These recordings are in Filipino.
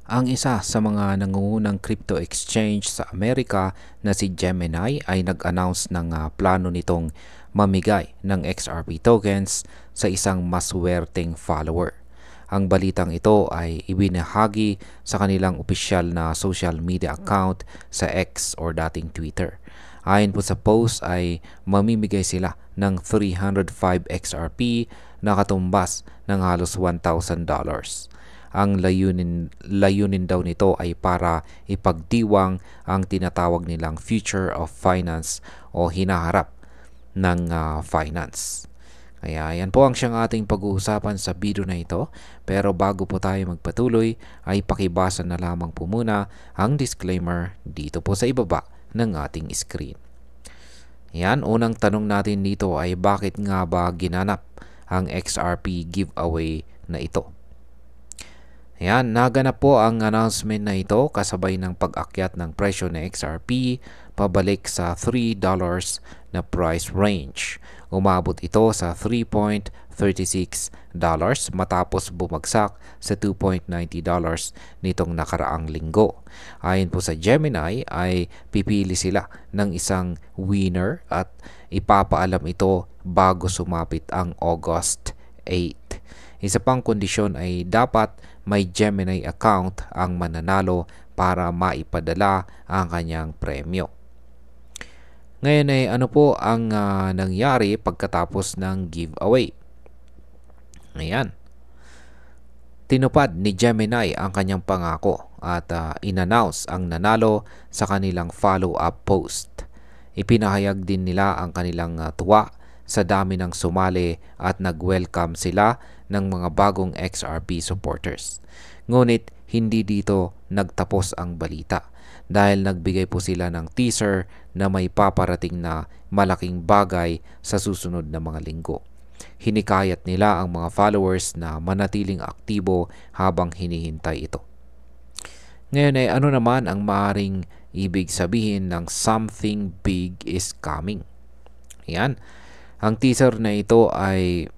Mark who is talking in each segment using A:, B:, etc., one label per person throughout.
A: Ang isa sa mga nangungunang crypto exchange sa Amerika na si Gemini ay nag-announce ng plano nitong mamigay ng XRP tokens sa isang maswerteng follower. Ang balitang ito ay ibinahagi sa kanilang opisyal na social media account sa X or dating Twitter. Ayon po sa post ay mamimigay sila ng 305 XRP na katumbas ng halos $1,000. Ang layunin daw nito ay para ipagdiwang ang tinatawag nilang future of finance o hinaharap ng finance. Kaya yan po ang siyang ating pag-uusapan sa video na ito. Pero bago po tayo magpatuloy ay pakibasa na lamang po muna ang disclaimer dito po sa ibaba ng ating screen. Yan, unang tanong natin dito ay bakit nga ba ginanap ang XRP giveaway na ito? Ayan, naganap po ang announcement na ito kasabay ng pag-akyat ng presyo ng XRP pabalik sa $3 na price range. Umabot ito sa $3.36 matapos bumagsak sa $2.90 nitong nakaraang linggo. Ayon po sa Gemini ay pipili sila ng isang winner at ipapaalam ito bago sumapit ang August 8. Isa pang kondisyon ay dapat may Gemini account ang mananalo para maipadala ang kanyang premyo. Ngayon ay ano po ang nangyari pagkatapos ng giveaway? Ayan. Tinupad ni Gemini ang kanyang pangako at inannounce ang nanalo sa kanilang follow-up post. Ipinahayag din nila ang kanilang tuwa sa dami ng sumali at nag-welcome sila ng mga bagong XRP supporters. Ngunit hindi dito nagtapos ang balita dahil nagbigay po sila ng teaser na may paparating na malaking bagay sa susunod na mga linggo. Hinikayat nila ang mga followers na manatiling aktibo habang hinihintay ito. Ngayon ay ano naman ang maaaring ibig sabihin ng something big is coming? Yan. Ang teaser na ito ay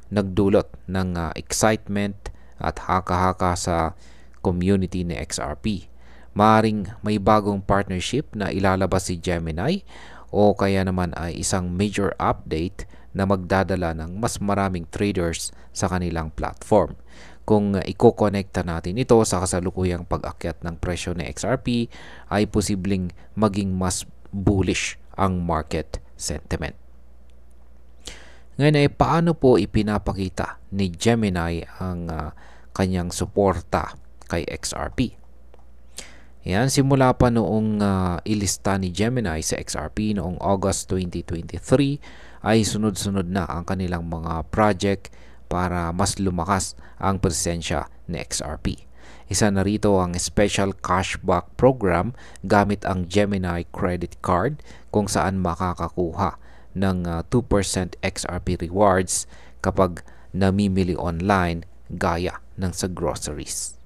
A: nagdulot ng excitement at haka-haka sa community ni XRP. Maaring may bagong partnership na ilalabas si Gemini o kaya naman ay isang major update na magdadala ng mas maraming traders sa kanilang platform. Kung iko-connecta natin ito sa kasalukuyang pag-akyat ng presyo ng XRP, ay posibleng maging mas bullish ang market sentiment. Ngayon ay paano po ipinapakita ni Gemini ang kanyang suporta kay XRP? Yan, simula pa noong ilista ni Gemini sa XRP noong August 2023 ay sunod-sunod na ang kanilang mga project para mas lumakas ang presensya ni XRP. Isa na rito ang special cashback program gamit ang Gemini credit card kung saan makakakuha ng 2% XRP rewards kapag namimili online gaya ng sa groceries.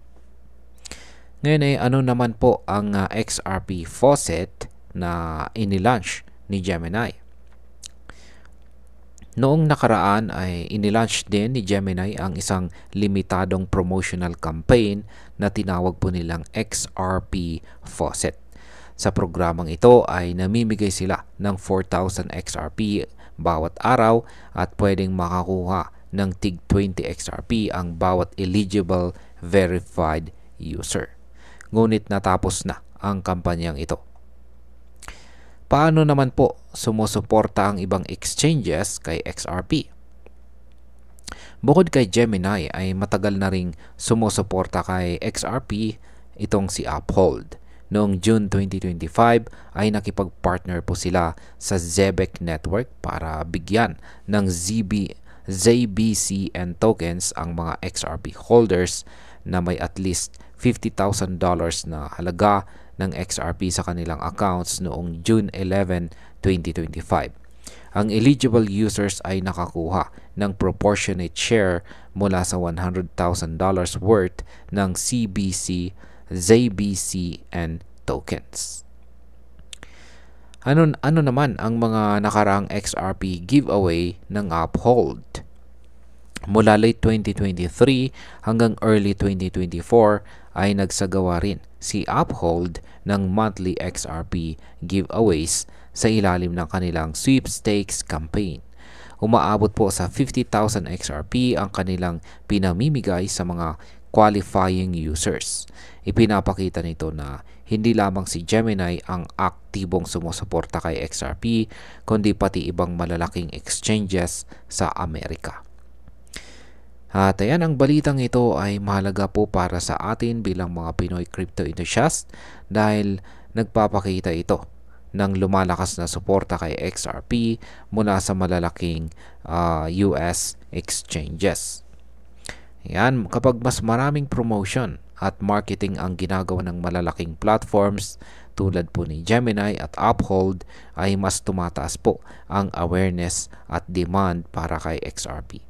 A: Ngayon ay ano naman po ang XRP faucet na inilaunch ni Gemini? Noong nakaraan ay inilaunch din ni Gemini ang isang limitadong promotional campaign na tinawag po nilang XRP faucet. Sa programang ito ay namimigay sila ng 4,000 XRP bawat araw at pwedeng makakuha ng tig 20 XRP ang bawat eligible verified user. Ngunit natapos na ang kampanyang ito. Paano naman po sumusuporta ang ibang exchanges kay XRP? Bukod kay Gemini ay matagal na ring sumusuporta kay XRP itong si Uphold. Noong June 2025 ay nakipag-partner po sila sa Zebec Network para bigyan ng ZBCN tokens ang mga XRP holders na may at least $50,000 na halaga ng XRP sa kanilang accounts noong June 11, 2025. Ang eligible users ay nakakuha ng proportionate share mula sa $100,000 worth ng ZBCN tokens. Ano naman ang mga nakaraang XRP giveaway ng Uphold? Mula late 2023 hanggang early 2024 ay nagsagawa rin si Uphold ng monthly XRP giveaways sa ilalim ng kanilang sweepstakes campaign. Umaabot po sa 50,000 XRP ang kanilang pinamimigay sa mga qualifying users. Ipinapakita nito na hindi lamang si Gemini ang aktibong sumusuporta kay XRP, kundi pati ibang malalaking exchanges sa Amerika. At ayan, ang balitang ito ay mahalaga po para sa atin bilang mga Pinoy crypto enthusiast dahil nagpapakita ito ng lumalakas na suporta kay XRP mula sa malalaking US exchanges. Yan, kapag mas maraming promotion at marketing ang ginagawa ng malalaking platforms tulad po ni Gemini at Uphold, ay mas tumataas po ang awareness at demand para kay XRP.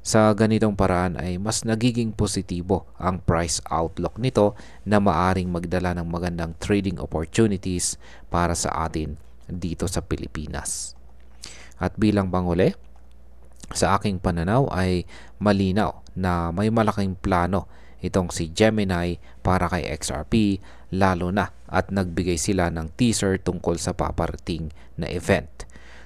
A: Sa ganitong paraan ay mas nagiging positibo ang price outlook nito na maaring magdala ng magandang trading opportunities para sa atin dito sa Pilipinas. At bilang panghuli, sa aking pananaw ay malinaw na may malaking plano itong si Gemini para kay XRP, lalo na at nagbigay sila ng teaser tungkol sa paparating na event.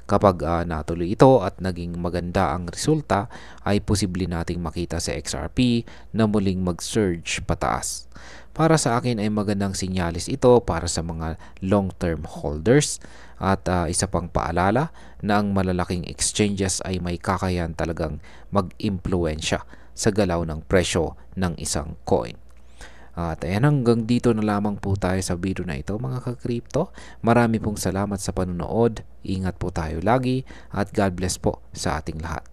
A: Kapag natuloy ito at naging maganda ang resulta, ay posible nating makita sa XRP na muling mag-surge pataas. Para sa akin ay magandang sinyalis ito para sa mga long-term holders at isa pang paalala na ang malalaking exchanges ay may kakayahan talagang mag-impluensya sa galaw ng presyo ng isang coin. At ayan, hanggang dito na lamang po tayo sa video na ito mga ka-crypto. Marami pong salamat sa panonood. Ingat po tayo lagi at God bless po sa ating lahat.